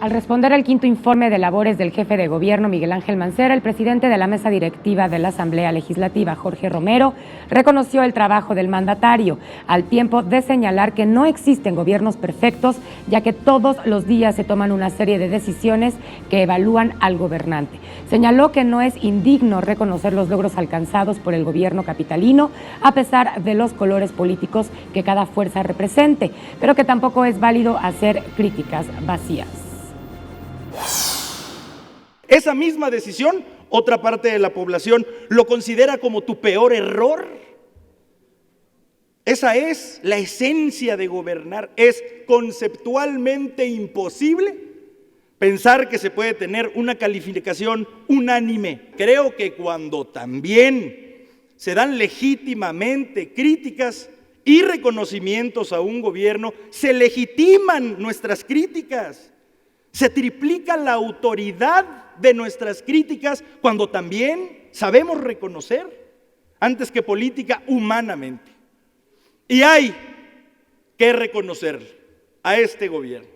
Al responder al quinto informe de labores del jefe de gobierno, Miguel Ángel Mancera, el presidente de la mesa directiva de la Asamblea Legislativa, Jorge Romero, reconoció el trabajo del mandatario, al tiempo de señalar que no existen gobiernos perfectos, ya que todos los días se toman una serie de decisiones que evalúan al gobernante. Señaló que no es indigno reconocer los logros alcanzados por el gobierno capitalino, a pesar de los colores políticos que cada fuerza represente, pero que tampoco es válido hacer críticas vacías. Esa misma decisión, otra parte de la población lo considera como tu peor error. Esa es la esencia de gobernar. Es conceptualmente imposible pensar que se puede tener una calificación unánime. Creo que cuando también se dan legítimamente críticas y reconocimientos a un gobierno, se legitiman nuestras críticas. Se triplica la autoridad de nuestras críticas cuando también sabemos reconocer, antes que política, humanamente. Y hay que reconocer a este gobierno